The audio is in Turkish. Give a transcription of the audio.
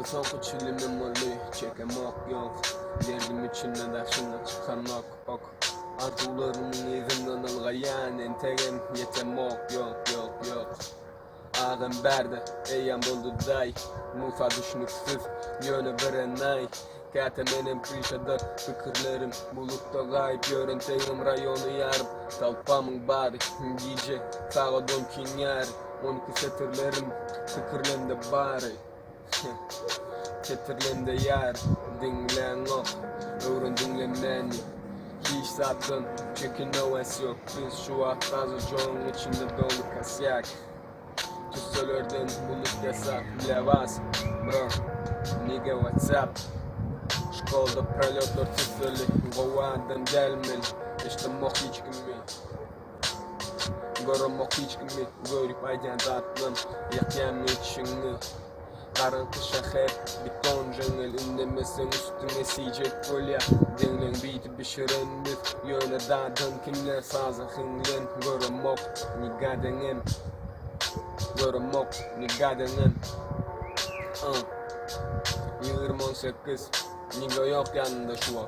Kısa çilimin oli çekemek yok. Derdim içinde derşinde çıkan ok. Arzularımın izimden algayan entegem yetemek yok. Ağam berdi eyyam buldu day. Musa düşünüksüz yönü berenay. Katemenim prişada fikirlerim bulutta gayip yörünteyim rayonu yarım. Talpamın bari gece sağa dönkin yar. 12 satırlarım fikirlemde bari. Ketirlemde yar dinlen ok. Öğren dinlemeni. Hiç zaten çekin ovas yok. Biz şu an fazla çoğun içinde dolu kasyak. Tüsölörden bulut yasak levas. Bro, nigga WhatsApp. Şkolda prolotlar tüsölü. Govadan gelmeli. İşte mok hiç kimi. Görüm hiç kimi. Görüp aydan tatlım. Yakyam içini. Karanlık şehir, bir ton jengel. Ünlemesen üstüne siyecek kolya. Dinlen biti pişirendir. Yöne dağdan kimler sazı hınlen. Görüm ok, nigadenem. Görüm ok, nigadenem. 20-18, niga yok yanında şu an.